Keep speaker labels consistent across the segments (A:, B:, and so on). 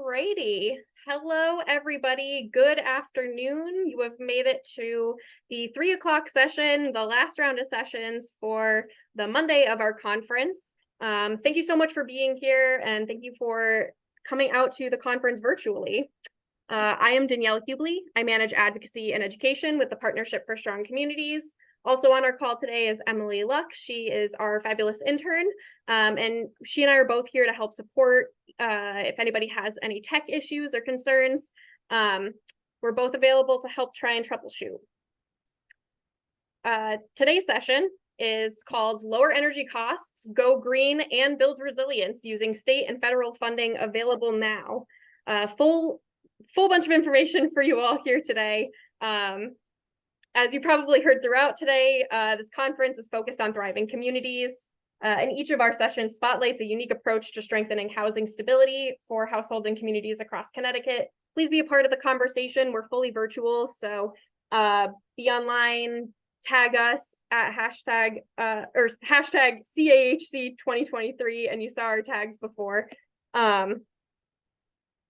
A: Alrighty. Hello, everybody. Good afternoon. You have made it to the 3 o'clock session, the last round of sessions for the Monday of our conference. Thank you so much for being here, and thank you for coming out to the conference virtually. I am Danielle Hubley. I manage advocacy and education with the Partnership for Strong Communities. Also on our call today is Emily Luck. She is our fabulous intern, and she and I are both here to help support if anybody has any tech issues or concerns. We're both available to help try and troubleshoot. Today's session is called Lower Energy Costs, Go Green and Build Resilience Using State and Federal Funding Available Now. Full bunch of information for you all here today. As you probably heard throughout today, this conference is focused on thriving communities, and each of our sessions spotlights a unique approach to strengthening housing stability for households and communities across Connecticut. Please be a part of the conversation. We're fully virtual, so be online, tag us at hashtag CAHC 2023, and you saw our tags before.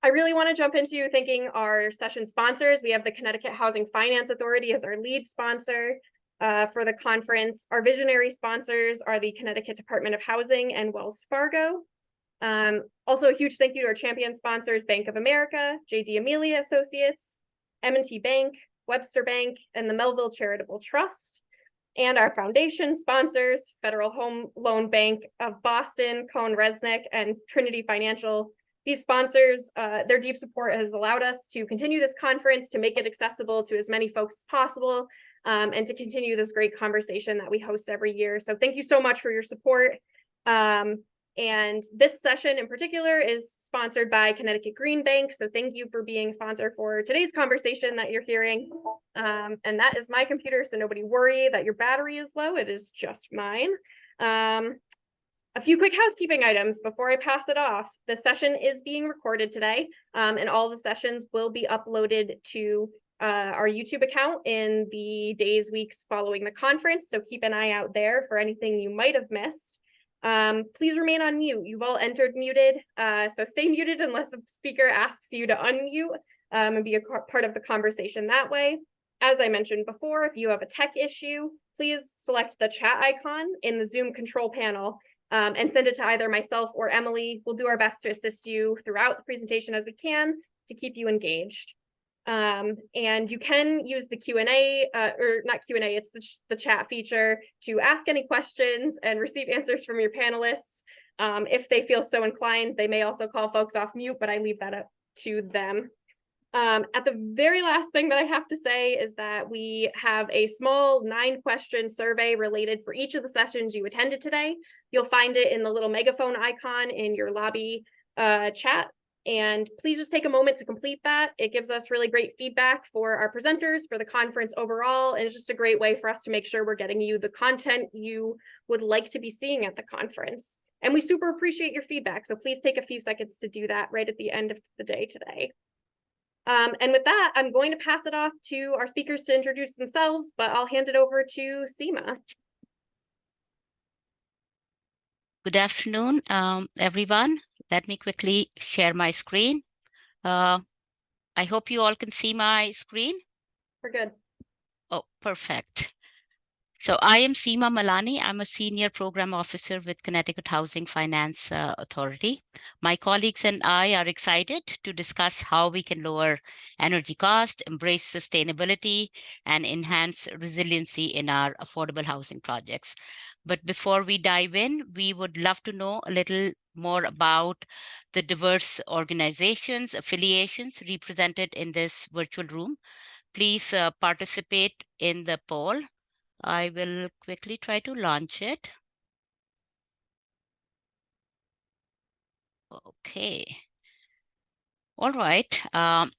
A: I really want to jump into thanking our session sponsors. We have the Connecticut Housing Finance Authority as our lead sponsor for the conference. Our visionary sponsors are the Connecticut Department of Housing and Wells Fargo. Also a huge thank you to our champion sponsors, Bank of America, J.D. Amelia Associates, M&T Bank, Webster Bank, and the Melville Charitable Trust. And our foundation sponsors, Federal Home Loan Bank of Boston, Cohn Resnick, and Trinity Financial. These sponsors, their deep support has allowed us to continue this conference, to make it accessible to as many folks as possible, and to continue this great conversation that we host every year. So thank you so much for your support. And this session in particular is sponsored by Connecticut Green Bank. So thank you for being sponsor for today's conversation that you're hearing. And that is my computer, so nobody worry that your battery is low. It is just mine. A few quick housekeeping items before I pass it off. The session is being recorded today, and all the sessions will be uploaded to our YouTube account in the days, weeks following the conference, so keep an eye out there for anything you might have missed. Please remain on mute. You've all entered muted, so stay muted unless a speaker asks you to unmute and be a part of the conversation that way. As I mentioned before, if you have a tech issue, please select the chat icon in the Zoom control panel and send it to either myself or Emily. We'll do our best to assist you throughout the presentation as we can to keep you engaged. And you can use the Q&A, or not Q&A, it's the chat feature to ask any questions and receive answers from your panelists. If they feel so inclined, they may also call folks off mute, but I leave that up to them. At the very last thing that I have to say is that we have a small 9-question survey related for each of the sessions you attended today. You'll find it in the little megaphone icon in your lobby chat. And please just take a moment to complete that. It gives us really great feedback for our presenters, for the conference overall, and it's just a great way for us to make sure we're getting you the content you would like to be seeing at the conference. And we super appreciate your feedback, so please take a few seconds to do that right at the end of the day today. And with that, I'm going to pass it off to our speakers to introduce themselves, but I'll hand it over to Seema.
B: Good afternoon, everyone. Let me quickly share my screen. I hope you all can see my screen.
A: We're good.
B: Oh, perfect. So I am Seema Malani. I'm a senior program officer with Connecticut Housing Finance Authority. My colleagues and I are excited to discuss how we can lower energy cost, embrace sustainability, and enhance resiliency in our affordable housing projects. But before we dive in, we would love to know a little more about the diverse organizations, affiliations represented in this virtual room. Please participate in the poll. I will quickly try to launch it. Okay. All right.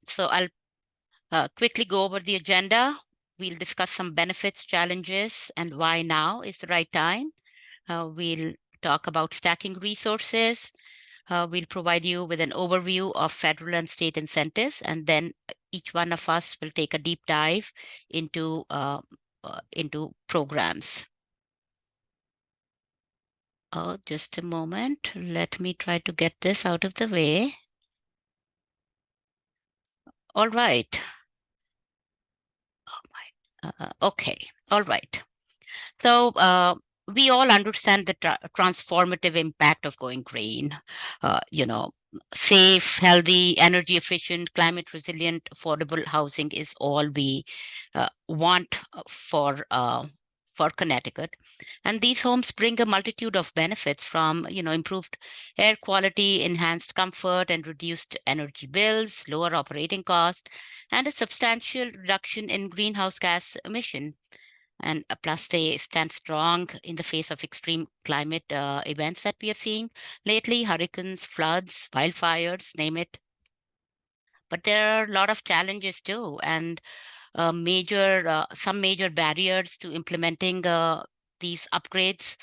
B: So I'll quickly go over the agenda. We'll discuss some benefits, challenges, and why now is the right time. We'll talk about stacking resources. We'll provide you with an overview of federal and state incentives, and then each one of us will take a deep dive into programs. Oh, just a moment. Let me try to get this out of the way. All right. Okay. All right. So we all understand the transformative impact of going green. You know, safe, healthy, energy efficient, climate resilient, affordable housing is all we want for Connecticut. And these homes bring a multitude of benefits from, improved air quality, enhanced comfort, and reduced energy bills, lower operating costs, and a substantial reduction in greenhouse gas emission. And plus, they stand strong in the face of extreme climate events that we are seeing lately: hurricanes, floods, wildfires, name it. But there are a lot of challenges too, and some major barriers to implementing these upgrades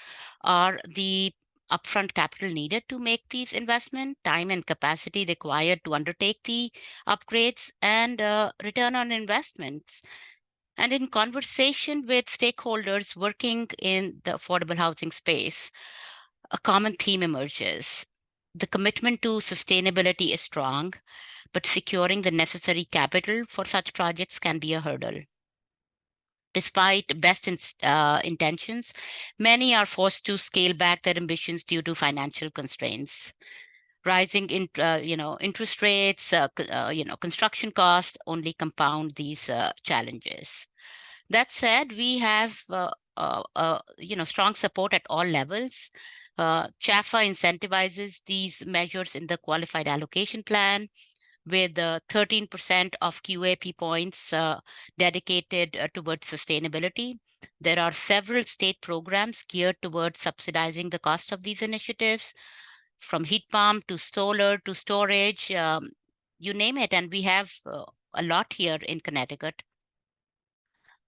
B: are the upfront capital needed to make these investments, time and capacity required to undertake the upgrades, and return on investments. And in conversation with stakeholders working in the affordable housing space, a common theme emerges. The commitment to sustainability is strong, but securing the necessary capital for such projects can be a hurdle. Despite intentions, many are forced to scale back their ambitions due to financial constraints. Rising interest rates, construction costs only compound these challenges. That said, we have strong support at all levels. CHFA incentivizes these measures in the qualified allocation plan, with 13% of QAP points dedicated towards sustainability. There are several state programs geared towards subsidizing the cost of these initiatives, from heat pump to solar to storage, you name it. And we have a lot here in Connecticut.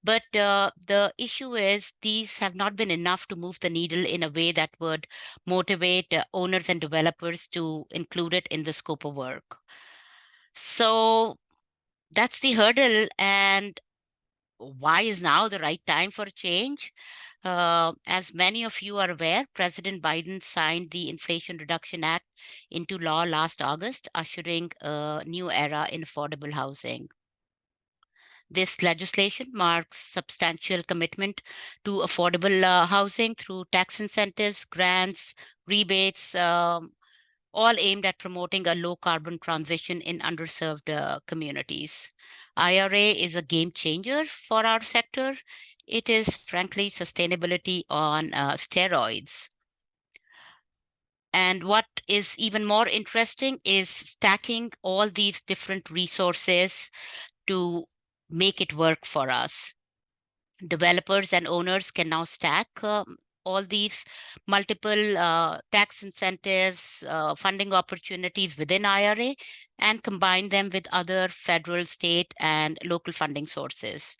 B: But the issue is these have not been enough to move the needle in a way that would motivate owners and developers to include it in the scope of work. So that's the hurdle. And why is now the right time for a change? As many of you are aware, President Biden signed the Inflation Reduction Act into law last August, ushering a new era in affordable housing. This legislation marks substantial commitment to affordable housing through tax incentives, grants, rebates, all aimed at promoting a low carbon transition in underserved communities. IRA is a game changer for our sector. It is, frankly, sustainability on steroids. And what is even more interesting is stacking all these different resources to make it work for us. Developers and owners can now stack all these multiple tax incentives, funding opportunities within IRA, and combine them with other federal, state, and local funding sources.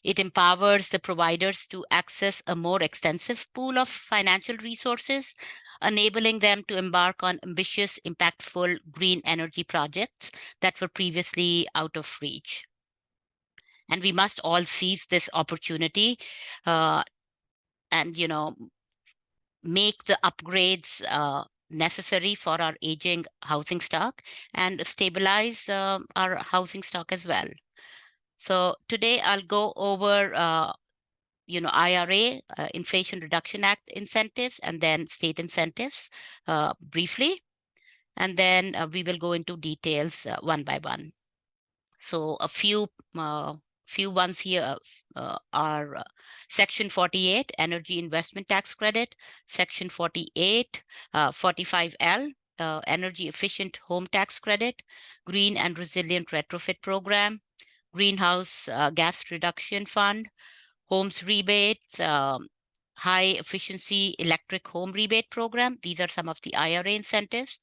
B: It empowers the providers to access a more extensive pool of financial resources, enabling them to embark on ambitious, impactful green energy projects that were previously out of reach. And we must all seize this opportunity uh, and make the upgrades necessary for our aging housing stock and stabilize our housing stock as well. So today I'll go over IRA, Inflation Reduction Act incentives, and then state incentives briefly, and then we will go into details one by one. So a few ones here are Section 48, Energy Investment Tax Credit, Section 48, 45L, Energy Efficient Home Tax Credit, Green and Resilient Retrofit Program, Greenhouse Gas Reduction Fund, Homes Rebates, High Efficiency Electric Home Rebate Program. These are some of the IRA incentives.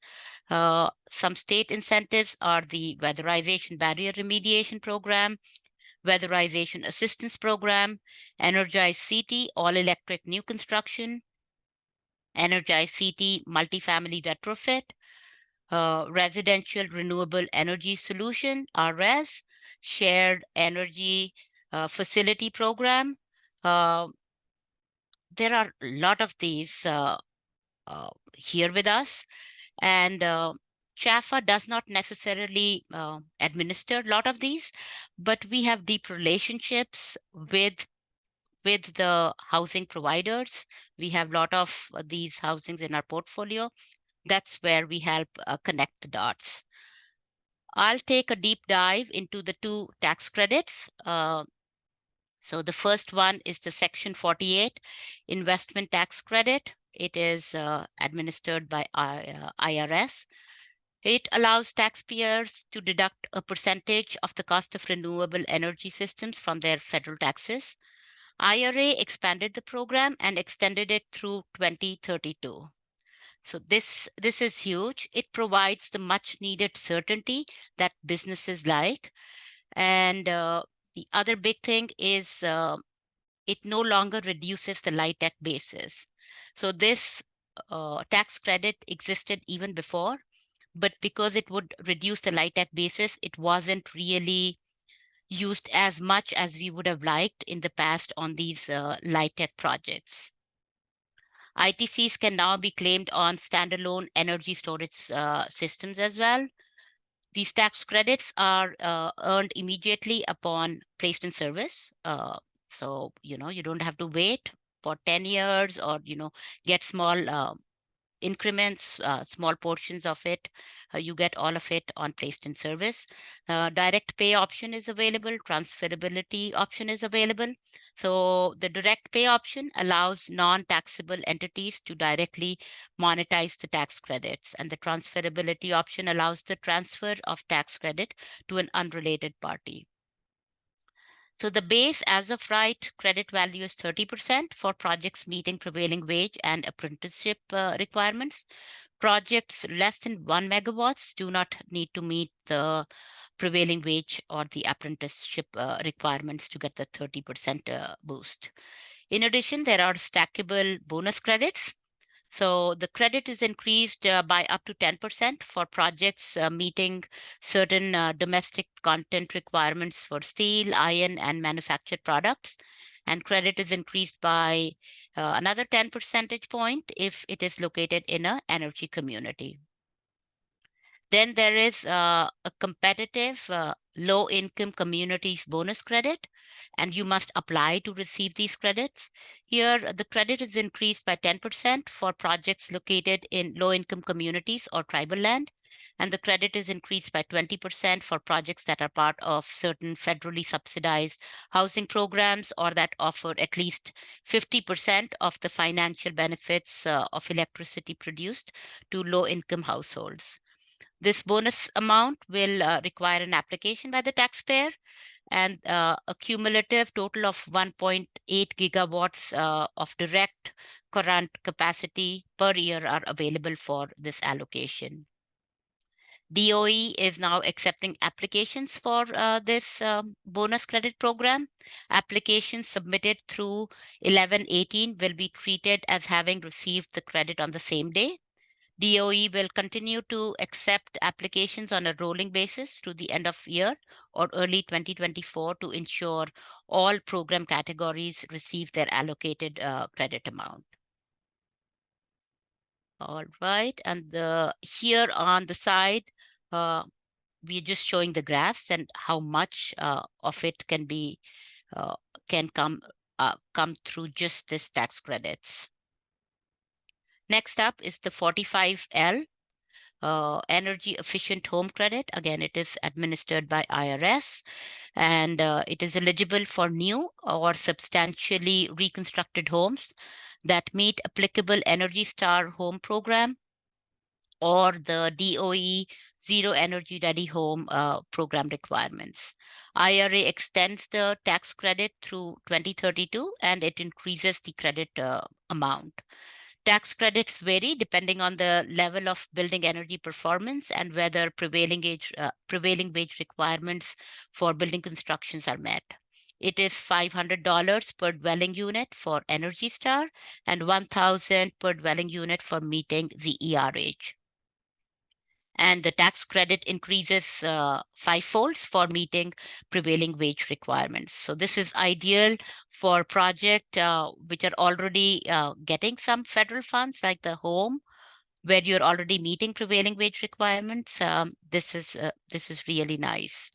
B: Some state incentives are the Weatherization Barrier Remediation Program, Weatherization Assistance Program, Energize CT All Electric New Construction, Energize CT Multifamily Retrofit, Residential Renewable Energy Solution, RES, Shared Energy Facility Program. There are a lot of these here with us. And CHFA does not necessarily administer a lot of these, but we have deep relationships with the housing providers. We have a lot of these housings in our portfolio. That's where we help connect the dots. I'll take a deep dive into the two tax credits. So the first one is the Section 48 investment tax credit. It is administered by IRS. It allows taxpayers to deduct a percentage of the cost of renewable energy systems from their federal taxes. IRA expanded the program and extended it through 2032. So this is huge. It provides the much needed certainty that businesses like. And the other big thing is it no longer reduces the LIHTC basis. So this tax credit existed even before, but because it would reduce the LIHTC basis, it wasn't really used as much as we would have liked in the past on these LIHTC projects. ITCs can now be claimed on standalone energy storage systems as well. These tax credits are earned immediately upon placed in service. So, you don't have to wait for 10 years or, get small increments, small portions of it. You get all of it on placed in service. Direct pay option is available. Transferability option is available. So the direct pay option allows non-taxable entities to directly monetize the tax credits, and the transferability option allows the transfer of tax credit to an unrelated party. So the base as of right credit value is 30% for projects meeting prevailing wage and apprenticeship requirements. Projects less than 1 megawatts do not need to meet the prevailing wage or the apprenticeship requirements to get the 30% boost. In addition, there are stackable bonus credits. So the credit is increased by up to 10% for projects meeting certain domestic content requirements for steel, iron, and manufactured products. And credit is increased by another 10 percentage point if it is located in an energy community. Then there is a competitive low-income communities bonus credit, and you must apply to receive these credits. Here, the credit is increased by 10% for projects located in low-income communities or tribal land, and the credit is increased by 20% for projects that are part of certain federally subsidized housing programs or that offer at least 50% of the financial benefits of electricity produced to low-income households. This bonus amount will require an application by the taxpayer, and a cumulative total of 1.8 gigawatts of direct current capacity per year are available for this allocation. DOE is now accepting applications for this bonus credit program. Applications submitted through 11/18 will be treated as having received the credit on the same day. DOE will continue to accept applications on a rolling basis to the end of year or early 2024 to ensure all program categories receive their allocated credit amount. All right, and here on the side, we're just showing the graphs and how much of it can be can come through just this tax credits. Next up is the 45L. Energy efficient home credit. Again, it is administered by IRS, and it is eligible for new or substantially reconstructed homes that meet applicable Energy Star home program or the DOE Zero Energy Ready Home program requirements. IRA extends the tax credit through 2032, and it increases the credit amount. Tax credits vary depending on the level of building energy performance and whether prevailing wage requirements for building constructions are met. It is $500 per dwelling unit for Energy Star and $1,000 per dwelling unit for meeting the ERH. And the tax credit increases fivefold for meeting prevailing wage requirements. So this is ideal for projects which are already getting some federal funds, like the home where you're already meeting prevailing wage requirements, this is really nice.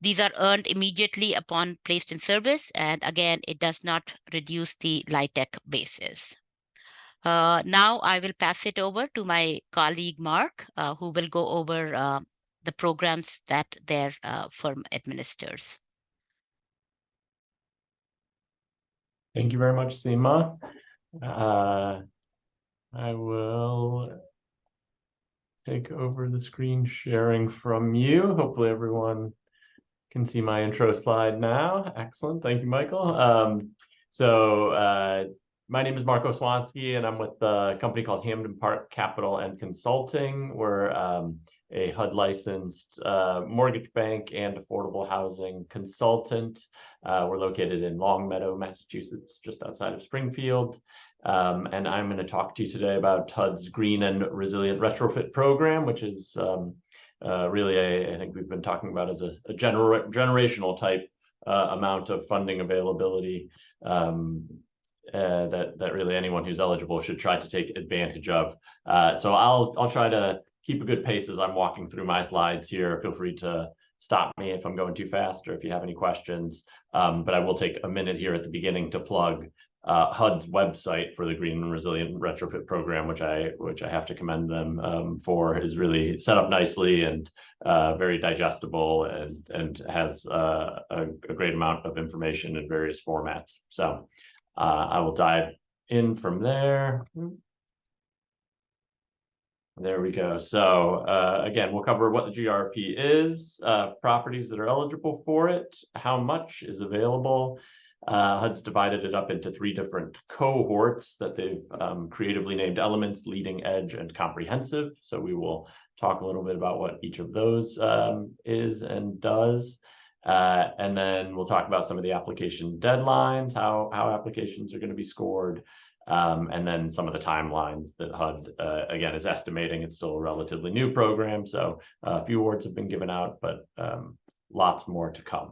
B: These are earned immediately upon placed in service, and again, it does not reduce the LIHTC basis. Now I will pass it over to my colleague Mark, who will go over the programs that their firm administers.
C: Thank you very much, Seema. I will take over the screen sharing from you. Hopefully everyone can see my intro slide now. Excellent. Thank you, Michael. My name is Marco Swansky, and I'm with a company called Hamden Park Capital and Consulting. We're a HUD licensed mortgage bank and affordable housing consultant. We're located in Longmeadow, Massachusetts, just outside of Springfield. And I'm going to talk to you today about HUD's Green and Resilient Retrofit program, which is really I think we've been talking about as a generational type amount of funding availability that really anyone who's eligible should try to take advantage of. So I'll try to keep a good pace as I'm walking through my slides here. Feel free to stop me if I'm going too fast or if you have any questions. But I will take a minute here at the beginning to plug HUD's website for the Green and Resilient Retrofit program, which I have to commend them for, is really set up nicely and very digestible and has a great amount of information in various formats. So I will dive in from there. There we go. So again, we'll cover what the GRRP is, properties that are eligible for it, how much is available. HUD's divided it up into 3 different cohorts that they've creatively named Elements, Leading Edge, and Comprehensive. So we will talk a little bit about what each of those is and does. And then we'll talk about some of the application deadlines, how applications are going to be scored, and then some of the timelines that HUD, again, is estimating. It's still a relatively new program, so a few awards have been given out, but lots more to come.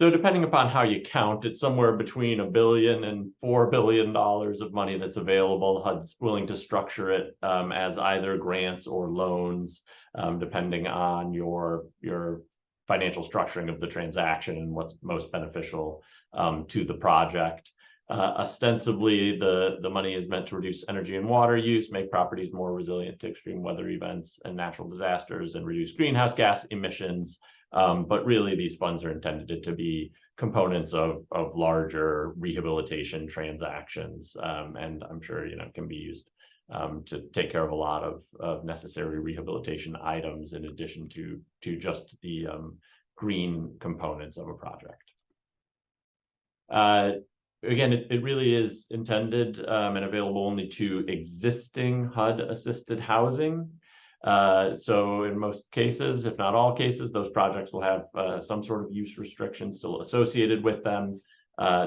C: So depending upon how you count, it's somewhere between $1 billion and $4 billion of money that's available. HUD's willing to structure it as either grants or loans, depending on your financial structuring of the transaction and what's most beneficial to the project. Ostensibly, the money is meant to reduce energy and water use, make properties more resilient to extreme weather events and natural disasters, and reduce greenhouse gas emissions. But really, these funds are intended to be components of larger rehabilitation transactions, and I'm sure can be used to take care of a lot of necessary rehabilitation items in addition to just the green components of a project. Again, it really is intended and available only to existing HUD-assisted housing. So in most cases, if not all cases, those projects will have some sort of use restriction still associated with them.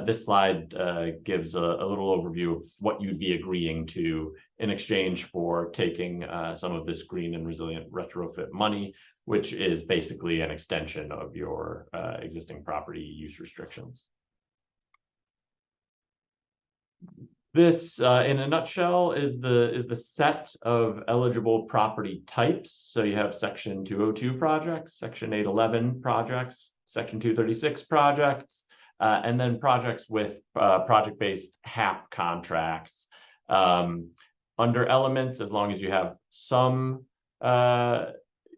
C: This slide gives a little overview of what you'd be agreeing to in exchange for taking some of this green and resilient retrofit money, which is basically an extension of your existing property use restrictions. This, in a nutshell, is the set of eligible property types. So you have Section 202 projects, Section 811 projects, Section 236 projects, and then projects with project-based HAP contracts. Under elements, as long as you have some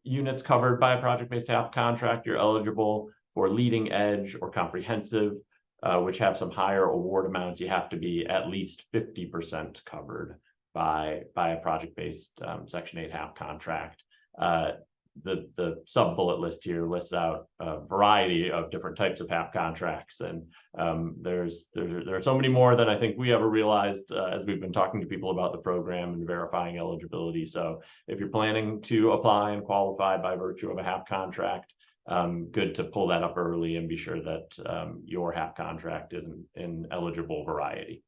C: units covered by a project-based HAP contract, you're eligible for leading edge or comprehensive, which have some higher award amounts. You have to be at least 50% covered by a project-based Section 8 HAP contract. The sub-bullet list here lists out a variety of different types of HAP contracts, and there are so many more than I think we ever realized as we've been talking to people about the program and verifying eligibility. So if you're planning to apply and qualify by virtue of a HAP contract, good to pull that up early and be sure that your HAP contract is in eligible variety.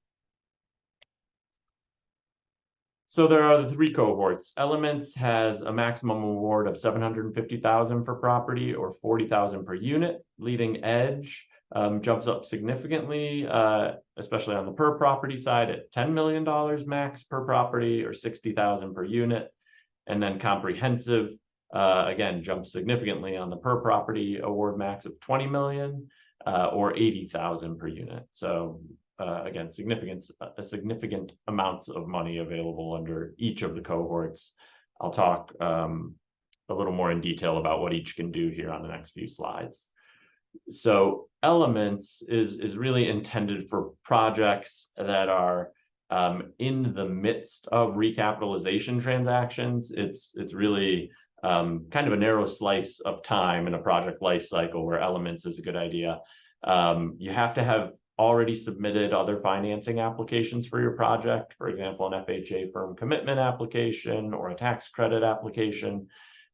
C: So there are the 3 cohorts. Elements has a maximum award of $750,000 per property or $40,000 per unit. Leading Edge jumps up significantly, especially on the per property side at $10 million max per property or $60,000 per unit. And then comprehensive, again, jumps significantly on the per property award max of 20 million or 80,000 per unit. So again, significant amounts of money available under each of the cohorts. I'll talk a little more in detail about what each can do here on the next few slides. So Elements is really intended for projects that are in the midst of recapitalization transactions. It's really kind of a narrow slice of time in a project life cycle where Elements is a good idea. You have to have already submitted other financing applications for your project, for example, an FHA firm commitment application or a tax credit application.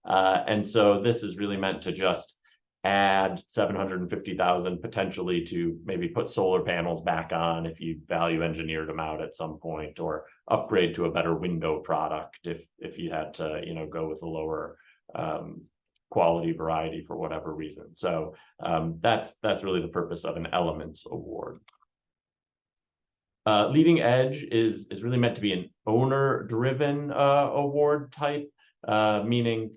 C: And so this is really meant to just add 750,000 potentially to maybe put solar panels back on if you value engineered them out at some point, or upgrade to a better window product if you had to, you know, go with a lower quality variety for whatever reason. So that's really the purpose of an Elements award. Leading Edge is really meant to be an owner-driven award type, meaning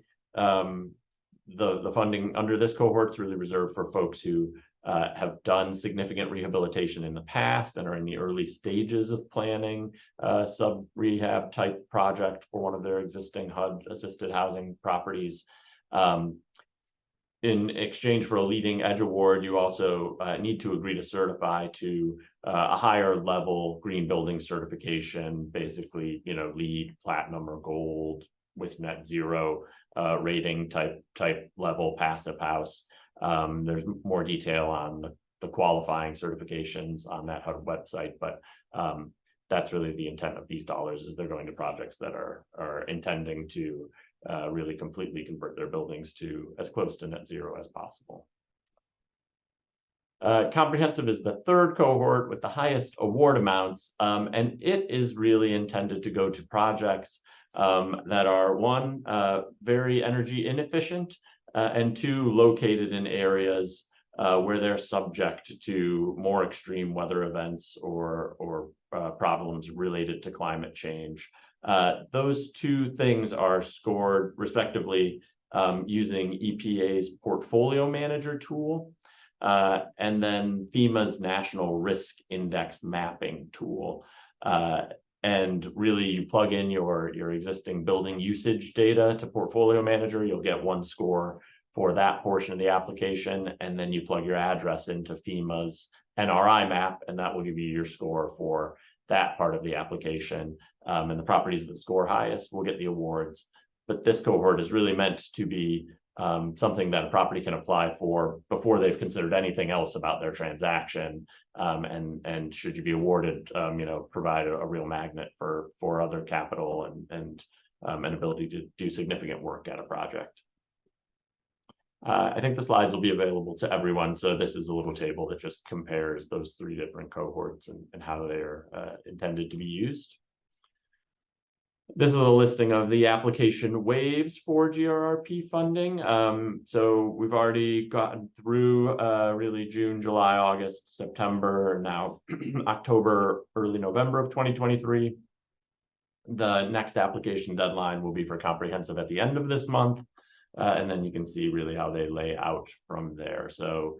C: the funding under this cohort is really reserved for folks who have done significant rehabilitation in the past and are in the early stages of planning sub-rehab type project for one of their existing HUD assisted housing properties. In exchange for a Leading Edge award, you also need to agree to certify to a higher level green building certification, basically, you know, LEED, platinum, or gold with net zero rating type level passive house. There's more detail on the qualifying certifications on that HUD website, but that's really the intent of these dollars, is they're going to projects that are intending to really completely convert their buildings to as close to net zero as possible. Comprehensive is the third cohort with the highest award amounts, and it is really intended to go to projects that are, one, very energy inefficient, and two, located in areas where they're subject to more extreme weather events or problems related to climate change. Those two things are scored respectively using EPA's Portfolio Manager tool and then FEMA's National Risk Index Mapping tool. And really, you plug in your existing building usage data to Portfolio Manager, you'll get one score for that portion of the application, and then you plug your address into FEMA's NRI map, and that will give you your score for that part of the application. And the properties that score highest will get the awards. But this cohort is really meant to be something that a property can apply for before they've considered anything else about their transaction. And should you be awarded, you know, provide a real magnet for other capital and an ability to do significant work at a project. I think the slides will be available to everyone. So this is a little table that just compares those three different cohorts and how they are intended to be used. This is a listing of the application waves for GRRP funding. So we've already gotten through really June, July, August, September, now October, early November of 2023. The next application deadline will be for comprehensive at the end of this month. And then you can see really how they lay out from there. So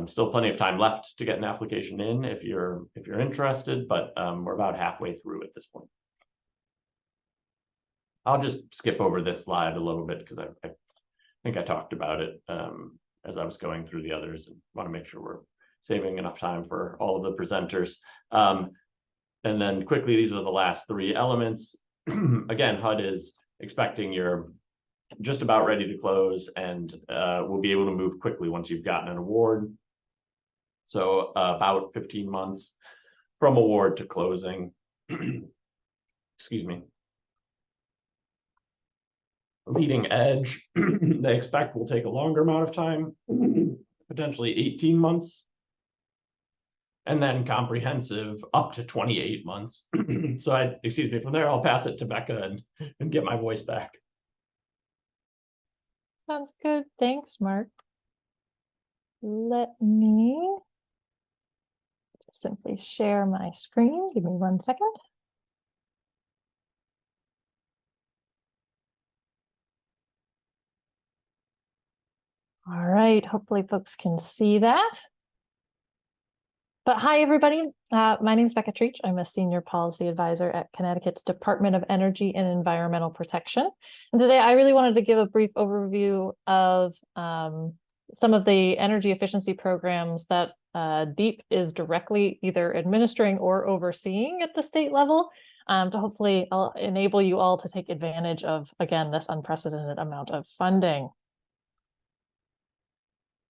C: still plenty of time left to get an application in if you're interested, but we're about halfway through at this point. I'll just skip over this slide a little bit because I think I talked about it as I was going through the others, and want to make sure we're saving enough time for all of the presenters. And then quickly, these are the last three elements. Again, HUD is expecting you're just about ready to close, and we'll be able to move quickly once you've gotten an award. So about 15 months from award to closing. Excuse me. Leading Edge, they expect will take a longer amount of time, potentially 18 months. And then comprehensive up to 28 months. So excuse me, from there, I'll pass it to Becca and get my voice back.
D: Sounds good. Thanks, Mark. Let me simply share my screen. Give me 1 second. All right, hopefully folks can see that. But hi, everybody. My name is Becca Treach. I'm a senior policy advisor at Connecticut's Department of Energy and Environmental Protection. And today I really wanted to give a brief overview of some of the energy efficiency programs that DEEP is directly either administering or overseeing at the state level to hopefully enable you all to take advantage of, again, this unprecedented amount of funding.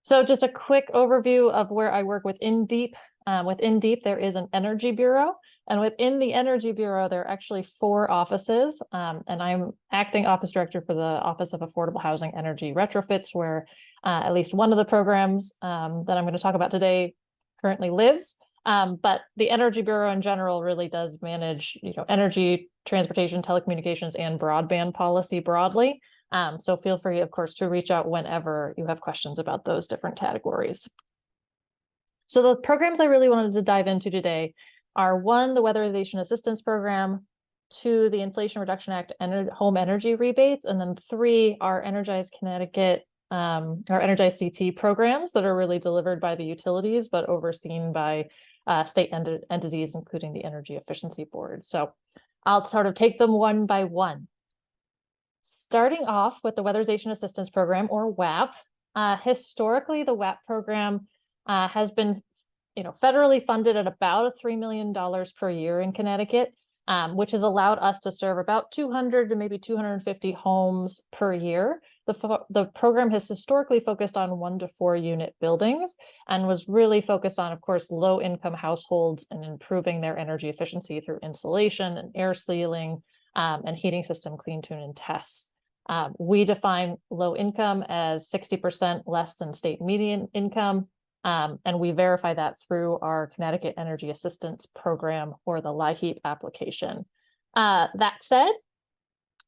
D: So just a quick overview of where I work within DEEP. Within DEEP, there is an Energy Bureau, and within the Energy Bureau, there are actually 4 offices, and I'm acting office director for the Office of Affordable Housing Energy Retrofits, where at least one of the programs that I'm going to talk about today currently lives. But the Energy Bureau in general really does manage, energy, transportation, telecommunications, and broadband policy broadly. So feel free, of course, to reach out whenever you have questions about those different categories. So the programs I really wanted to dive into today are 1, the Weatherization Assistance Program, 2, the Inflation Reduction Act home energy rebates, and then 3, our Energize Connecticut, our Energize CT programs that are really delivered by the utilities, but overseen by state entities, including the Energy Efficiency Board. So I'll sort of take them one by one. Starting off with the Weatherization Assistance Program, or WAP. Historically, the WAP program has been, federally funded at about $3 million per year in Connecticut, which has allowed us to serve about 200 to maybe 250 homes per year. The program has historically focused on 1 to 4 unit buildings and was really focused on, of course, low-income households and improving their energy efficiency through insulation and air sealing and heating system clean tune and tests. We define low income as 60% less than state median income. And we verify that through our Connecticut Energy Assistance Program, or the LIHEAP application. That said,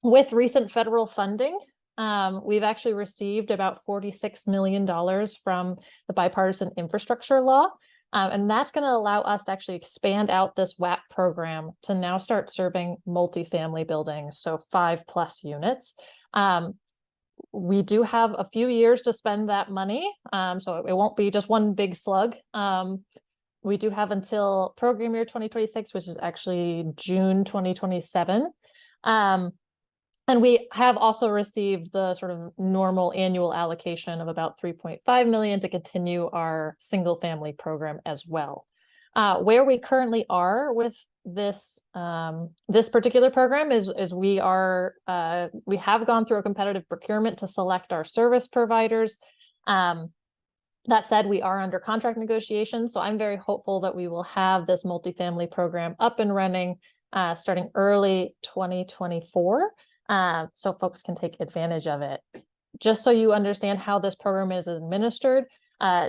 D: with recent federal funding, we've actually received about $46 million from the Bipartisan Infrastructure Law. And that's going to allow us to actually expand out this WAP program to now start serving multifamily buildings, so 5+ units. We do have a few years to spend that money, so it won't be just one big slug. We do have until program year 2026, which is actually June 2027. And we have also received the sort of normal annual allocation of about $3.5 million to continue our single family program as well. Where we currently are with this this particular program is we have gone through a competitive procurement to select our service providers. That said, we are under contract negotiations, so I'm very hopeful that we will have this multifamily program up and running starting early 2024, so folks can take advantage of it. Just so you understand how this program is administered,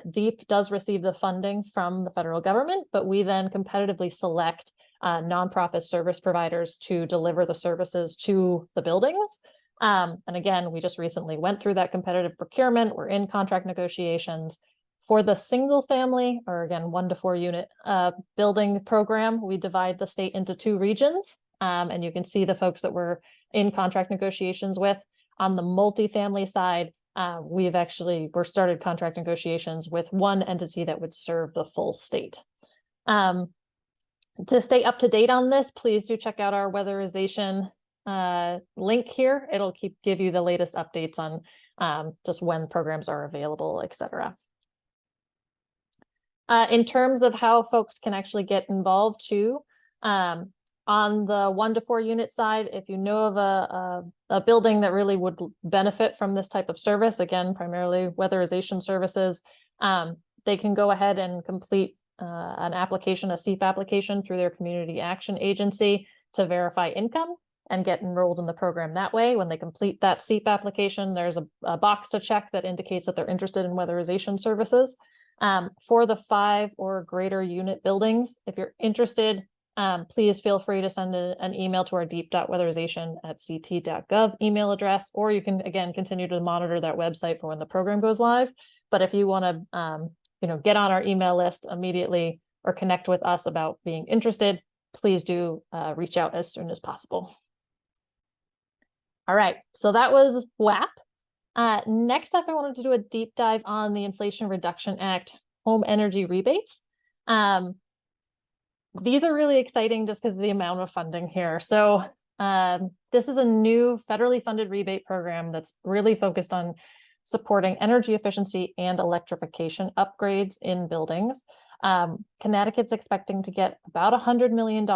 D: DEEP does receive the funding from the federal government, but we then competitively select nonprofit service providers to deliver the services to the buildings. And again, we just recently went through that competitive procurement. We're in contract negotiations. For the single family, or again, 1 to 4 unit building program, we divide the state into 2 regions. And you can see the folks that we're in contract negotiations with. On the multifamily side, we're started contract negotiations with 1 entity that would serve the full state. To stay up to date on this, please do check out our weatherization link here. It'll give you the latest updates on just when programs are available, etc. In terms of how folks can actually get involved too, on the 1 to 4 unit side, if you know of a building that really would benefit from this type of service, again, primarily weatherization services, they can go ahead and complete an application, a SEEP application through their community action agency to verify income and get enrolled in the program that way. When they complete that SEEP application, there's a box to check that indicates that they're interested in weatherization services. For the 5 or greater unit buildings, if you're interested, please feel free to send an email to our deep.weatherization@ct.gov email address, or you can, again, continue to monitor that website for when the program goes live. But if you want to, get on our email list immediately or connect with us about being interested, please do reach out as soon as possible. All right, so that was WAP. Next up, I wanted to do a deep dive on the Inflation Reduction Act home energy rebates. These are really exciting just because of the amount of funding here. So this is a new federally funded rebate program that's really focused on supporting energy efficiency and electrification upgrades in buildings. Connecticut's expecting to get about $100 million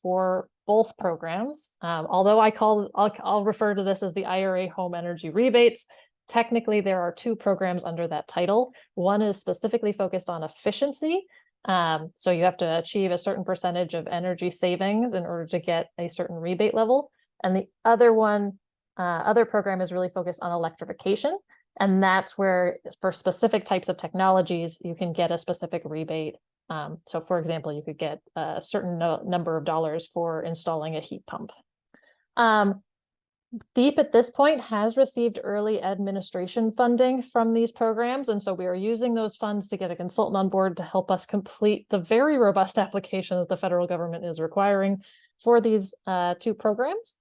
D: for both programs. Although I'll refer to this as the IRA home energy rebates. Technically, there are two programs under that title. One is specifically focused on efficiency. So you have to achieve a certain percentage of energy savings in order to get a certain rebate level. And the other program is really focused on electrification. And that's where, for specific types of technologies, you can get a specific rebate. So for example, you could get a certain number of dollars for installing a heat pump. DEEP at this point has received early administration funding from these programs. And so we are using those funds to get a consultant on board to help us complete the very robust application that the federal government is requiring for these two programs.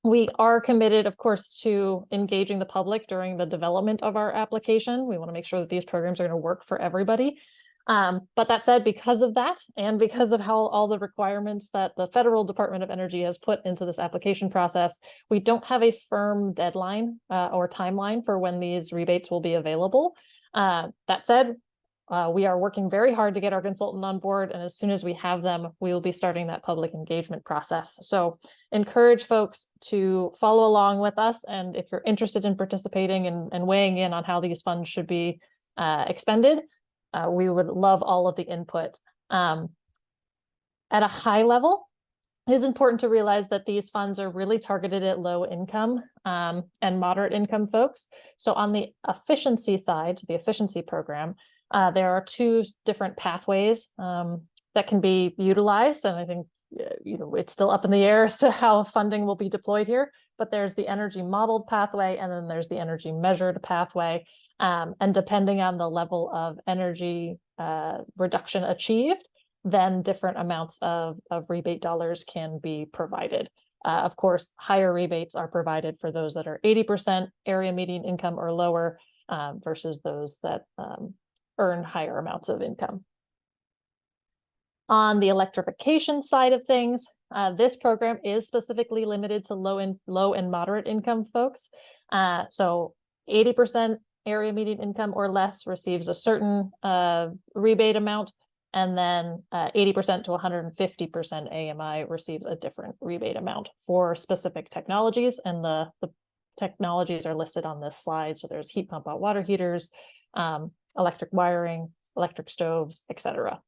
D: We are committed, of course, to engaging the public during the development of our application. We want to make sure that these programs are going to work for everybody. But that said, because of that, and because of how all the requirements that the Federal Department of Energy has put into this application process, we don't have a firm deadline or timeline for when these rebates will be available. That said, we are working very hard to get our consultant on board, and as soon as we have them, we will be starting that public engagement process. So encourage folks to follow along with us, and if you're interested in participating and weighing in on how these funds should be expended, we would love all of the input. At a high level, it is important to realize that these funds are really targeted at low income and moderate income folks. So on the efficiency side, the efficiency program, there are two different pathways that can be utilized. And I think it's still up in the air as to how funding will be deployed here, but there's the energy modeled pathway, and then there's the energy measured pathway. And depending on the level of energy reduction achieved, then different amounts of rebate dollars can be provided. Of course, higher rebates are provided for those that are 80% area median income or lower versus those that earn higher amounts of income. On the electrification side of things, this program is specifically limited to low and moderate income folks. So 80% area median income or less receives a certain rebate amount, and then 80% to 150% AMI receives a different rebate amount for specific technologies, and the technologies are listed on this slide. So there's heat pump hot water heaters, electric wiring, electric stoves, etc.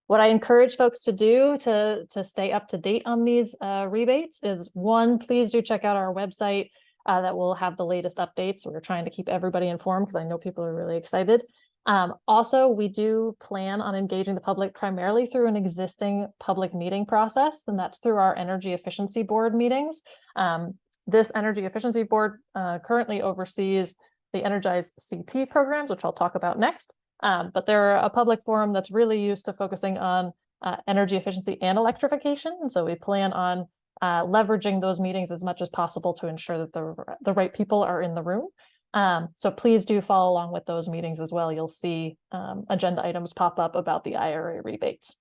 D: What I encourage folks to do to stay up to date on these rebates is, one, please do check out our website. That will have the latest updates. We're trying to keep everybody informed because I know people are really excited. Also, we do plan on engaging the public primarily through an existing public meeting process, and that's through our Energy Efficiency Board meetings. This Energy Efficiency Board currently oversees the Energize CT programs, which I'll talk about next. But they're a public forum that's really used to focusing on energy efficiency and electrification. And so we plan on leveraging those meetings as much as possible to ensure that the right people are in the room. So please do follow along with those meetings as well. You'll see agenda items pop up about the IRA rebates.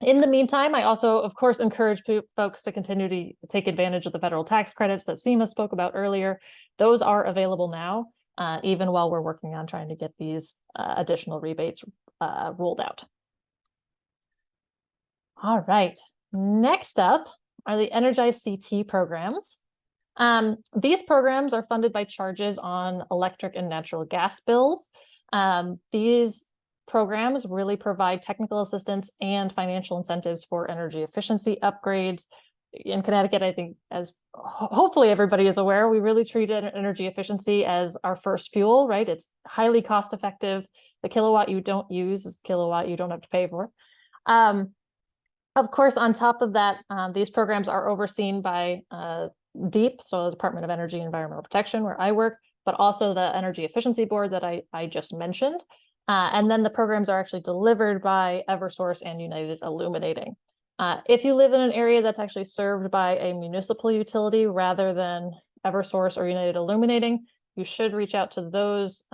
D: In the meantime, I also, of course, encourage folks to continue to take advantage of the federal tax credits that Seema spoke about earlier. Those are available now, even while we're working on trying to get these additional rebates rolled out. All right, next up are the Energize CT programs. These programs are funded by charges on electric and natural gas bills. These programs really provide technical assistance and financial incentives for energy efficiency upgrades. In Connecticut, I think, as hopefully everybody is aware, we really treat energy efficiency as our first fuel, right? It's highly cost effective. The kilowatt you don't use is the kilowatt you don't have to pay for. Of course, on top of that, these programs are overseen by DEEP, so the Department of Energy and Environmental Protection, where I work, but also the Energy Efficiency Board that I just mentioned. And then the programs are actually delivered by Eversource and United Illuminating. If you live in an area that's actually served by a municipal utility rather than Eversource or United Illuminating, you should reach out to those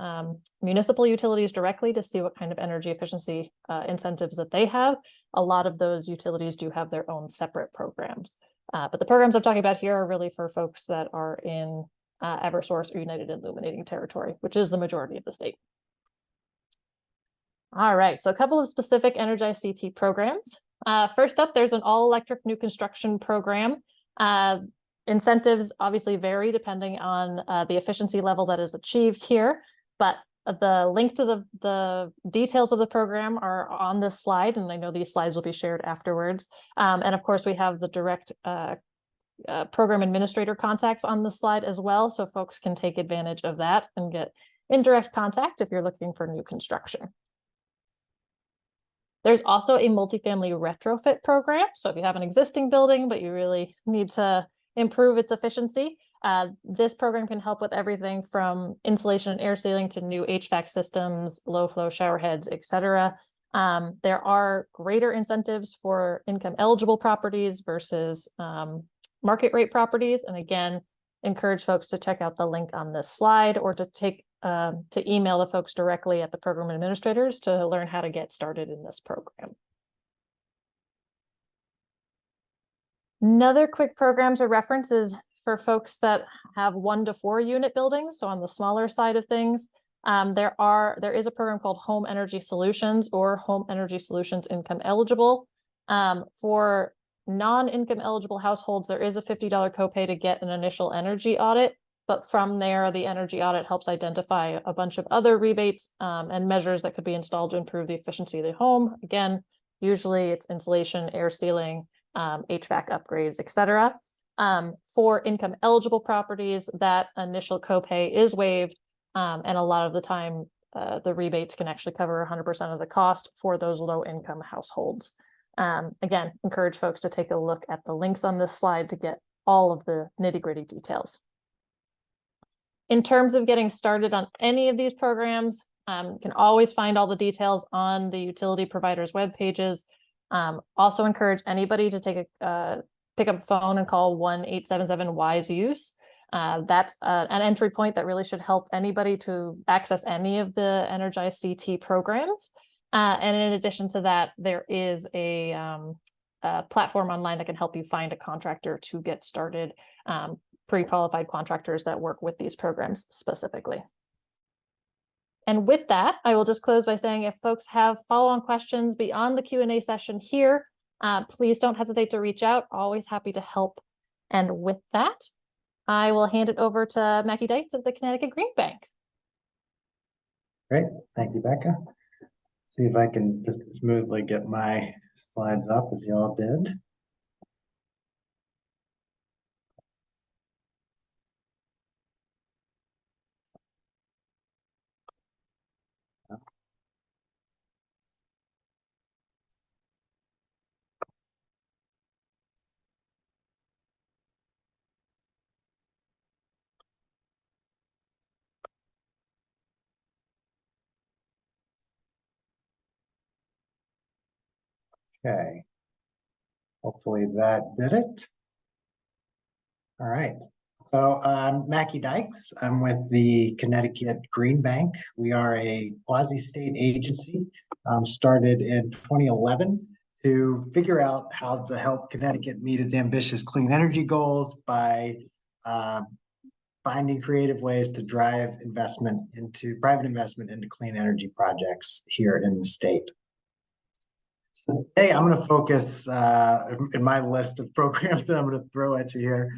D: municipal utilities directly to see what kind of energy efficiency incentives that they have. A lot of those utilities do have their own separate programs. But the programs I'm talking about here are really for folks that are in Eversource or United Illuminating territory, which is the majority of the state. All right, so a couple of specific Energize CT programs. First up, there's an all-electric new construction program. Incentives obviously vary depending on the efficiency level that is achieved here, but the link to the details of the program are on this slide, and I know these slides will be shared afterwards. And of course, we have the direct program administrator contacts on the slide as well, so folks can take advantage of that and get in direct contact if you're looking for new construction. There's also a multifamily retrofit program. So if you have an existing building, but you really need to improve its efficiency, this program can help with everything from insulation and air sealing to new HVAC systems, low flow shower heads, etc. There are greater incentives for income eligible properties versus market rate properties. And again, encourage folks to check out the link on this slide or to email the folks directly at the program administrators to learn how to get started in this program. Another quick program to reference is for folks that have 1 to 4 unit buildings. So on the smaller side of things, there is a program called Home Energy Solutions or Home Energy Solutions Income Eligible. For non-income eligible households, there is a $50 copay to get an initial energy audit. But from there, the energy audit helps identify a bunch of other rebates and measures that could be installed to improve the efficiency of the home. Again, usually it's insulation, air sealing, HVAC upgrades, etc. For income eligible properties, that initial copay is waived. And a lot of the time, the rebates can actually cover 100% of the cost for those low income households. Again, encourage folks to take a look at the links on this slide to get all of the nitty-gritty details. In terms of getting started on any of these programs, you can always find all the details on the utility providers' web pages. Also encourage anybody to pick up a phone and call 1-877-WISE-USE. That's an entry point that really should help anybody to access any of the Energize CT programs. And in addition to that, there is a platform online that can help you find a contractor to get started. Pre-qualified contractors that work with these programs specifically. And with that, I will just close by saying if folks have follow-on questions beyond the Q&A session here, please don't hesitate to reach out. Always happy to help. And with that, I will hand it over to Mackie Dykes of the Connecticut Green Bank.
E: Great, thank you, Becca. See if I can just smoothly get my slides up as y'all did. Okay, hopefully that did it. All right, so I'm Mackie Dykes. I'm with the Connecticut Green Bank. We are a quasi-state agency started in 2011 to figure out how to help Connecticut meet its ambitious clean energy goals by finding creative ways to drive private investment into clean energy projects here in the state. So today I'm going to focus in my list of programs that I'm going to throw at you here,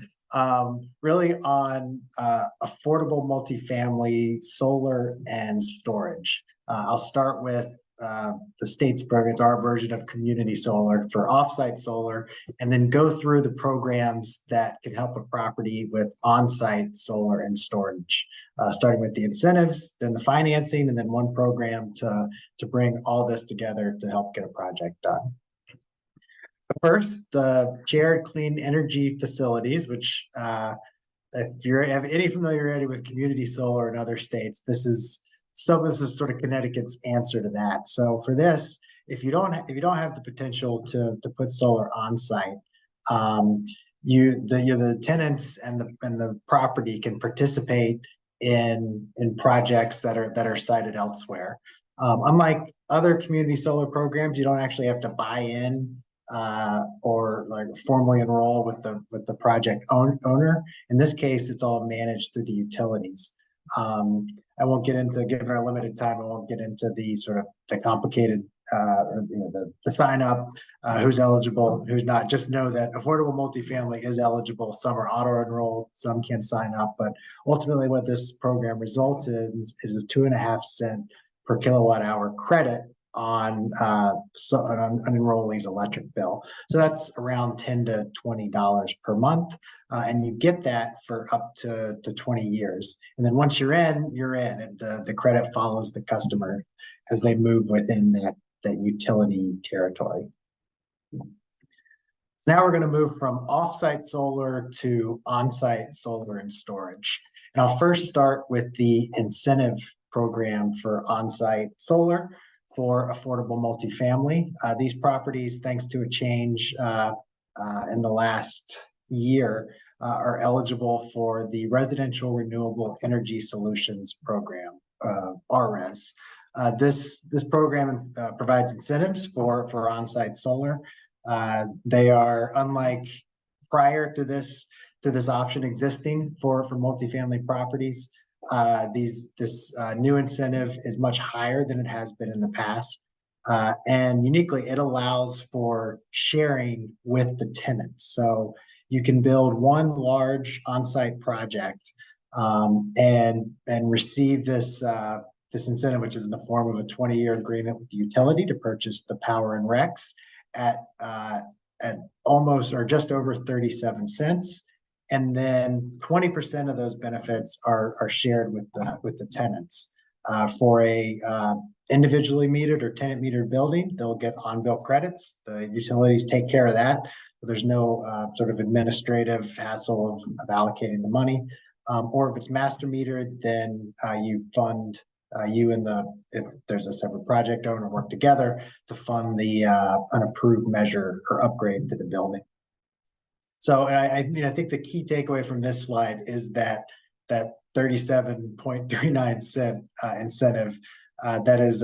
E: really on affordable multifamily solar and storage. I'll start with the state's programs, our version of community solar for offsite solar, and then go through the programs that can help a property with on-site solar and storage, starting with the incentives, then the financing, and then one program to bring all this together to help get a project done. First, the shared clean energy facilities, which if you have any familiarity with community solar in other states, this is So this is sort of Connecticut's answer to that. So for this, if you don't have the potential to put solar on site, the tenants and the property can participate in projects that are cited elsewhere. Unlike other community solar programs, you don't actually have to buy in or like formally enroll with the project owner. In this case, it's all managed through the utilities. I won't get into, given our limited time, I won't get into the sort of the complicated the sign up, who's eligible, who's not. Just know that affordable multifamily is eligible. Some are auto enrolled, some can sign up, but ultimately what this program results in is 2.5 cents per kilowatt hour credit on an enrollee's electric bill. So that's around $10 to $20 per month. And you get that for up to 20 years. And then once you're in, and the credit follows the customer as they move within that utility territory. So now we're going to move from off-site solar to on-site solar and storage. And I'll first start with the incentive program for on-site solar for affordable multifamily. These properties, thanks to a change in the last year, are eligible for the Residential Renewable Energy Solutions Program, RRES. This program provides incentives for on-site solar. They are, unlike prior to this option existing for multifamily properties, this new incentive is much higher than it has been in the past. And uniquely, it allows for sharing with the tenants. So you can build one large on-site project and receive this incentive, which is in the form of a 20-year agreement with the utility to purchase the power and RECs at almost or just over 37 cents. And then 20% of those benefits are shared with the tenants. For a individually metered or tenant metered building, they'll get on-bill credits. The utilities take care of that. There's no sort of administrative hassle of allocating the money. Or if it's master metered, then you fund if there's a separate project owner, work together to fund the an approved measure or upgrade to the building. So I think the key takeaway from this slide is that 37.39 cent incentive, that is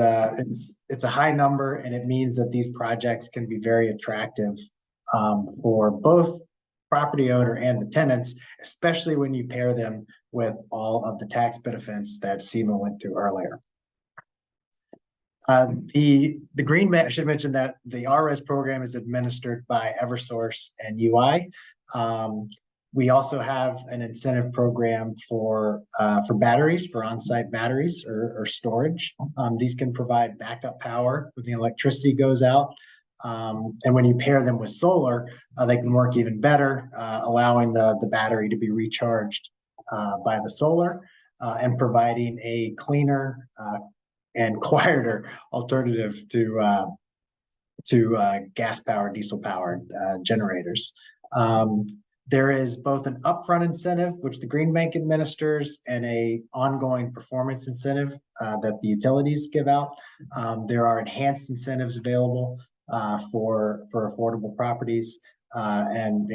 E: it's a high number, and it means that these projects can be very attractive for both property owner and the tenants, especially when you pair them with all of the tax benefits that Seema went through earlier. The Green Bank, I should mention that the RRES program is administered by Eversource and UI. We also have an incentive program for batteries, for on-site batteries or storage. These can provide backup power when the electricity goes out. And when you pair them with solar, they can work even better, allowing the battery to be recharged by the solar and providing a cleaner and quieter alternative to gas-powered, diesel-powered generators. There is both an upfront incentive, which the Green Bank administers, and a ongoing performance incentive that the utilities give out. There are enhanced incentives available for affordable properties, and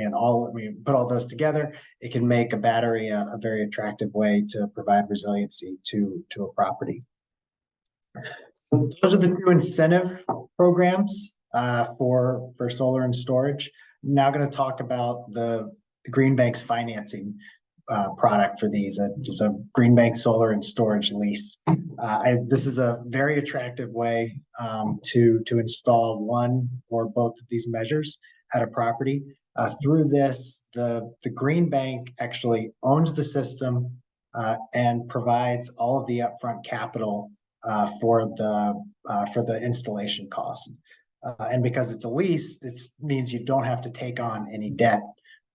E: we put all those together. It can make a battery a very attractive way to provide resiliency to a property. So those are the two incentive programs for solar and storage. I'm now going to talk about the Green Bank's financing product for these. Just a Green Bank solar and storage lease. This is a very attractive way to install one or both of these measures at a property. Through this, the Green Bank actually owns the system and provides all of the upfront capital for the installation cost. And because it's a lease, this means you don't have to take on any debt.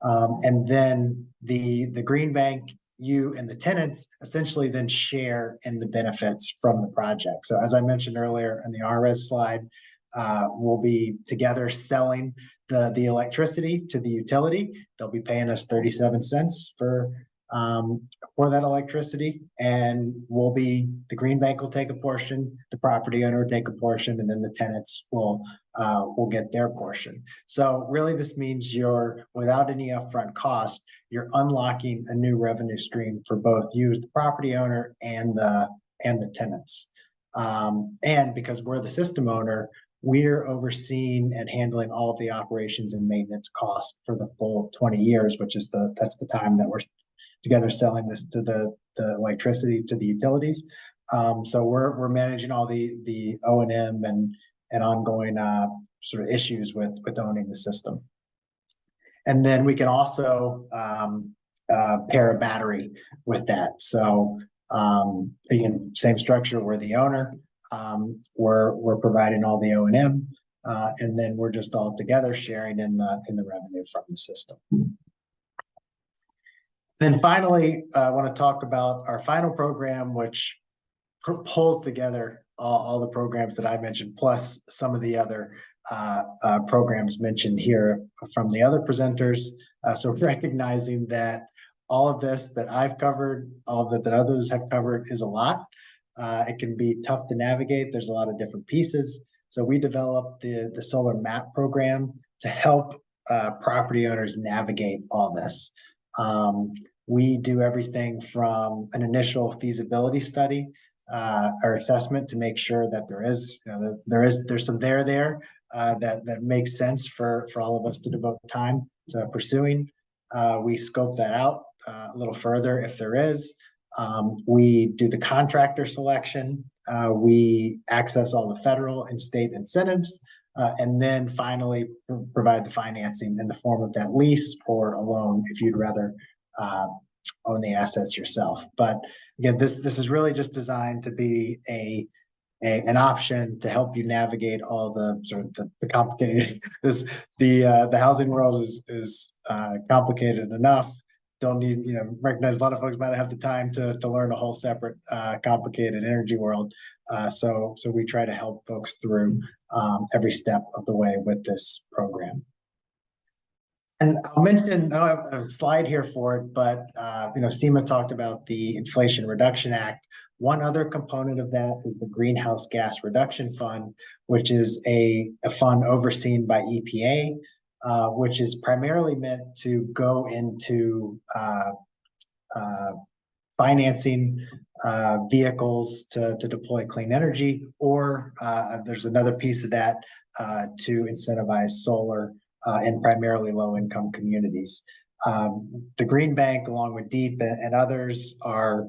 E: And then the Green Bank, you and the tenants essentially then share in the benefits from the project. So as I mentioned earlier in the RRES slide, we'll be together selling the electricity to the utility. They'll be paying us 37 cents for for that electricity, and the Green Bank will take a portion, the property owner will take a portion, and then the tenants will get their portion. So really, this means without any upfront cost, you're unlocking a new revenue stream for both you as the property owner and the tenants. And because we're the system owner, we're overseeing and handling all of the operations and maintenance costs for the full 20 years, which is that's the time that we're together selling this to the electricity to the utilities. So we're managing all the O&M and ongoing sort of issues with owning the system. And then we can also pair a battery with that. So again, same structure, we're the owner, we're providing all the O&M, and then we're just all together sharing in the revenue from the system. Then finally, I want to talk about our final program, which pulls together all the programs that I mentioned, plus some of the other programs mentioned here from the other presenters. So recognizing that all of this that I've covered, all that others have covered is a lot. It can be tough to navigate. There's a lot of different pieces. So we developed the Solar Map program to help property owners navigate all this. We do everything from an initial feasibility study or assessment to make sure that there's some there that makes sense for all of us to devote time to pursuing. We scope that out a little further if there is. We do the contractor selection. We access all the federal and state incentives, and then finally provide the financing in the form of that lease or a loan if you'd rather own the assets yourself. But again, this is really just designed to be an option to help you navigate all the sort of the complicated. The housing world is complicated enough. Don't need, recognize a lot of folks might not have the time to learn a whole separate complicated energy world. So we try to help folks through every step of the way with this program. And I'll mention, I don't have a slide here for it, but Seema talked about the Inflation Reduction Act. One other component of that is the Greenhouse Gas Reduction Fund, which is a fund overseen by EPA, which is primarily meant to go into financing vehicles to deploy clean energy, or there's another piece of that to incentivize solar in primarily low-income communities. The Green Bank, along with DEEP and others, are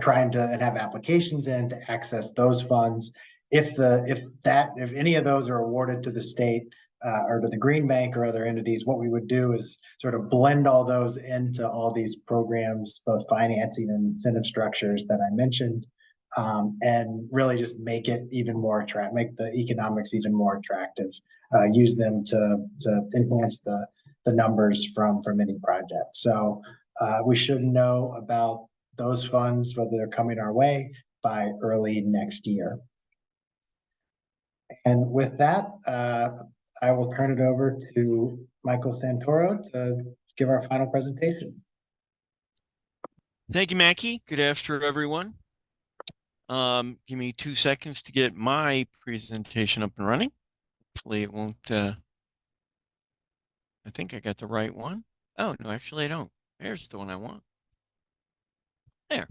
E: trying to and have applications in to access those funds. If any of those are awarded to the state or to the Green Bank or other entities, what we would do is sort of blend all those into all these programs, both financing and incentive structures that I mentioned, and really just make it even more attractive, make the economics even more attractive. Use them to enhance the numbers from any project. So we should know about those funds, whether they're coming our way, by early next year. And with that, I will turn it over to Michael Santoro to give our final presentation.
F: Thank you, Mackie. Good afternoon, everyone. Give me 2 seconds to get my presentation up and running. Hopefully it won't, I think I got the right one. Oh, no, actually I don't. There's the one I want. There.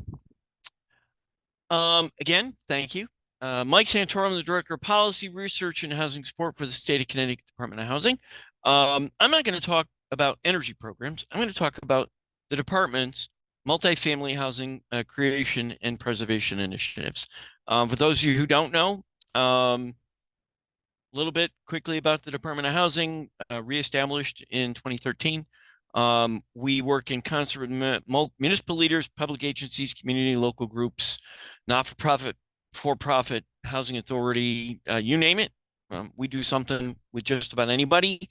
F: Again, thank you. Mike Santoro, I'm the Director of Policy, Research, and Housing Support for the State of Connecticut Department of Housing. I'm not going to talk about energy programs. I'm going to talk about the department's multifamily housing creation and preservation initiatives. For those of you who don't know, a little bit quickly about the Department of Housing, reestablished in 2013. We work in concert with municipal leaders, public agencies, community, local groups, not-for-profit, for-profit, housing authority, you name it. We do something with just about anybody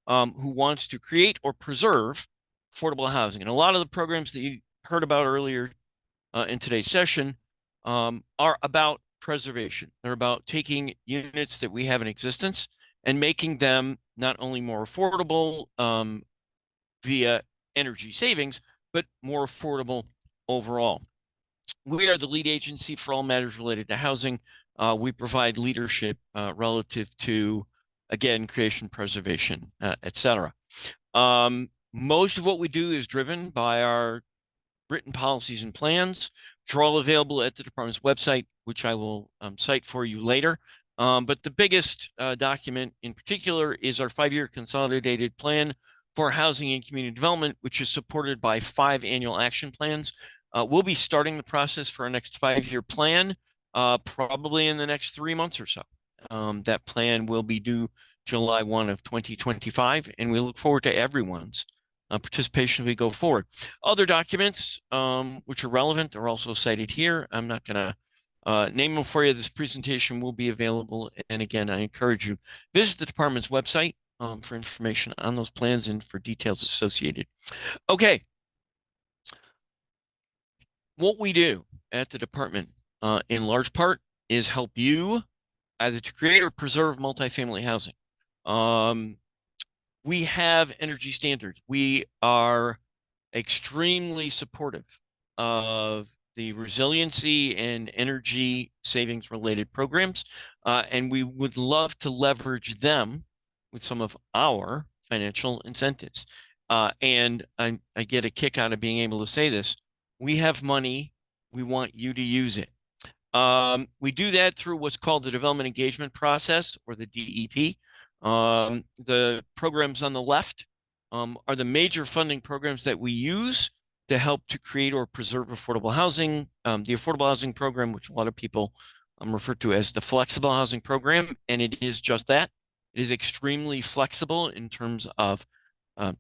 F: who wants to create or preserve affordable housing. And a lot of the programs that you heard about earlier in today's session are about preservation. They're about taking units that we have in existence and making them not only more affordable via energy savings, but more affordable overall. We are the lead agency for all matters related to housing. We provide leadership relative to, again, creation, preservation, etc. Most of what we do is driven by our written policies and plans, which are all available at the department's website, which I will cite for you later. But the biggest document in particular is our 5-year consolidated plan for housing and community development, which is supported by 5 annual action plans. We'll be starting the process for our next 5-year plan, probably in the next 3 months or so. That plan will be due July 1 of 2025, and we look forward to everyone's participation as we go forward. Other documents which are relevant are also cited here. I'm not going to name them for you. This presentation will be available. And again, I encourage you, visit the department's website for information on those plans and for details associated. Okay. What we do at the department in large part is help you either to create or preserve multifamily housing. We have energy standards. We are extremely supportive of the resiliency and energy savings related programs, and we would love to leverage them with some of our financial incentives. And I get a kick out of being able to say this. We have money. We want you to use it. We do that through what's called the Development Engagement Process, or the DEP. The programs on the left are the major funding programs that we use to help to create or preserve affordable housing. The Affordable Housing Program, which a lot of people refer to as the Flexible Housing Program, and it is just that. It is extremely flexible in terms of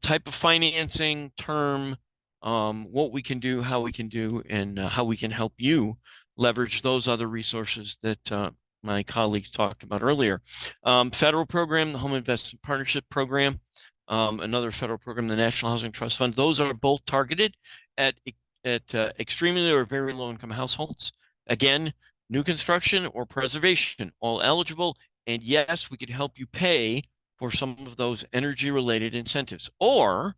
F: type of financing, term, what we can do, how we can do, and how we can help you leverage those other resources that my colleagues talked about earlier. Federal program, the Home Investment Partnership Program, another federal program, the National Housing Trust Fund. Those are both targeted at extremely or very low income households. Again, new construction or preservation, all eligible. And yes, we could help you pay for some of those energy related incentives, or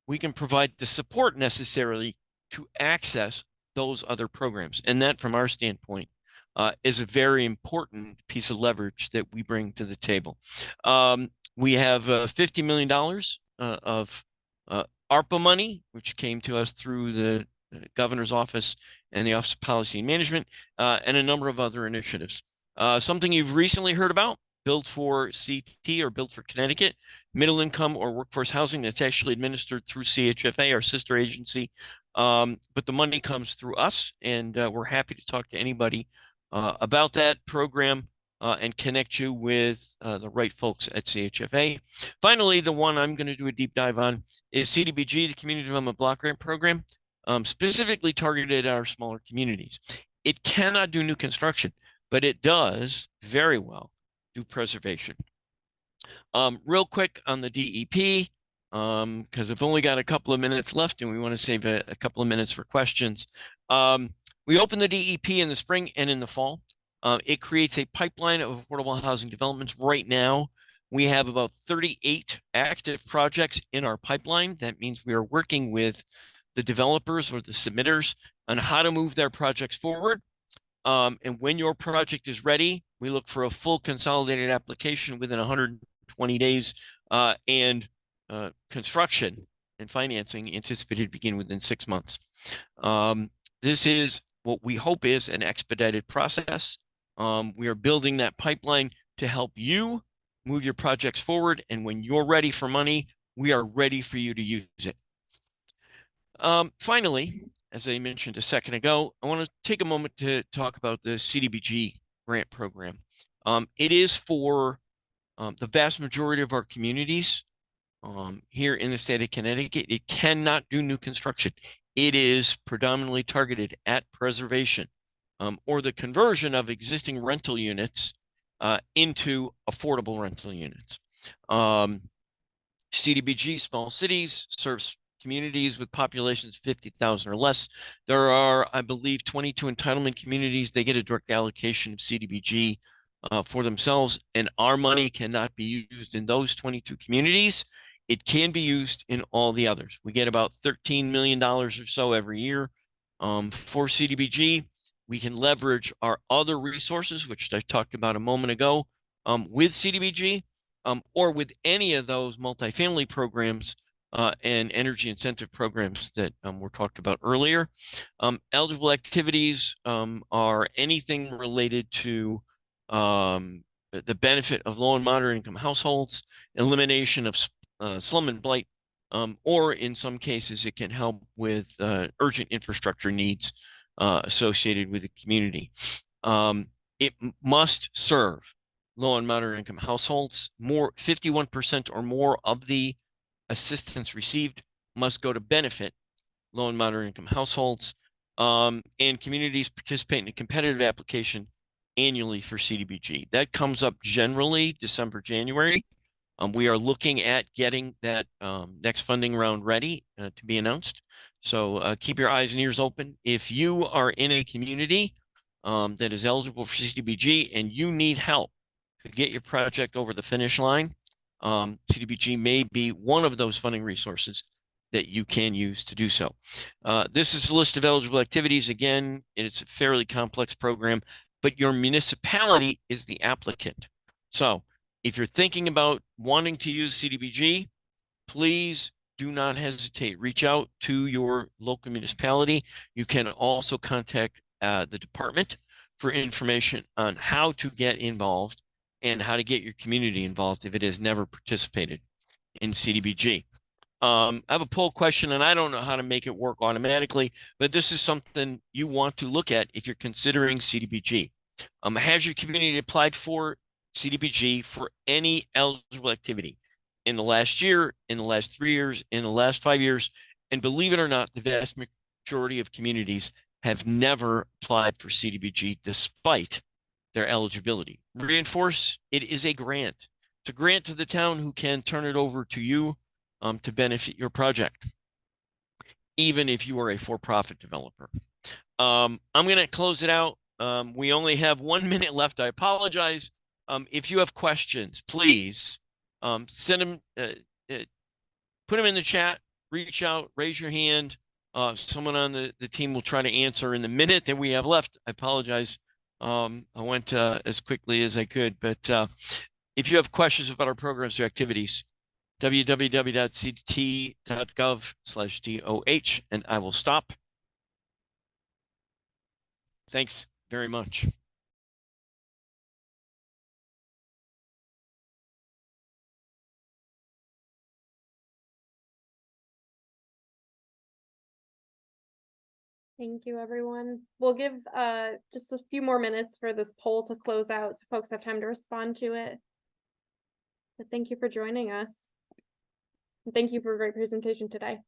F: we can provide the support necessarily to access those other programs. And that, from our standpoint, is a very important piece of leverage that we bring to the table. We have $50 million of ARPA money, which came to us through the governor's office and the Office of Policy and Management, and a number of other initiatives. Something you've recently heard about, Built for CT, or Built for Connecticut, middle income or workforce housing, that's actually administered through CHFA, our sister agency. But the money comes through us, and we're happy to talk to anybody about that program and connect you with the right folks at CHFA. Finally, the one I'm going to do a deep dive on is CDBG, the Community Development Block Grant Program, specifically targeted at our smaller communities. It cannot do new construction, but it does very well do preservation. Real quick on the DEP, because I've only got a couple of minutes left and we want to save a couple of minutes for questions. We opened the DEP in the spring and in the fall. It creates a pipeline of affordable housing developments. Right now, we have about 38 active projects in our pipeline. That means we are working with the developers or the submitters on how to move their projects forward. And when your project is ready, we look for a full consolidated application within 120 days, and construction and financing anticipated to begin within 6 months. This is what we hope is an expedited process. We are building that pipeline to help you move your projects forward. And when you're ready for money, we are ready for you to use it. Finally, as I mentioned a second ago, I want to take a moment to talk about the CDBG grant program. It is for the vast majority of our communities here in the state of Connecticut. It cannot do new construction. It is predominantly targeted at preservation or the conversion of existing rental units into affordable rental units. CDBG, small cities, serves communities with populations 50,000 or less. There are, I believe, 22 entitlement communities. They get a direct allocation of CDBG for themselves, and our money cannot be used in those 22 communities. it can be used in all the others. We get about $13 million or so every year for CDBG. We can leverage our other resources, which I talked about a moment ago, with CDBG or with any of those multifamily programs and energy incentive programs that were talked about earlier. Eligible activities are anything related to the benefit of low and moderate income households, elimination of slum and blight, or in some cases, it can help with urgent infrastructure needs associated with the community. It must serve low and moderate income households. 51% or more of the assistance received must go to benefit low and moderate income households. And communities participate in a competitive application annually for CDBG. That comes up generally December, January. We are looking at getting that next funding round ready to be announced. So keep your eyes and ears open. If you are in a community that is eligible for CDBG and you need help to get your project over the finish line, CDBG may be one of those funding resources that you can use to do so. This is a list of eligible activities. Again, it's a fairly complex program, but your municipality is the applicant. So if you're thinking about wanting to use CDBG, please do not hesitate. Reach out to your local municipality. You can also contact the department for information on how to get involved and how to get your community involved if it has never participated in CDBG. I have a poll question, and I don't know how to make it work automatically, but this is something you want to look at if you're considering CDBG. Has your community applied for CDBG for any eligible activity in the last year, in the last 3 years, in the last 5 years? And believe it or not, the vast majority of communities have never applied for CDBG despite their eligibility. Reinforce, it is a grant. It's a grant to the town who can turn it over to you to benefit your project, even if you are a for-profit developer. I'm going to close it out. We only have 1 minute left. I apologize. If you have questions, please send them, put them in the chat, reach out, raise your hand. Someone on the team will try to answer in the minute that we have left. I apologize. I went as quickly as I could, but if you have questions about our programs or activities, www.ct.gov/DOH, and I will stop. Thanks very much.
A: Thank you, everyone. We'll give just a few more minutes for this poll to close out so folks have time to respond to it. But thank you for joining us. And thank you for a great presentation today.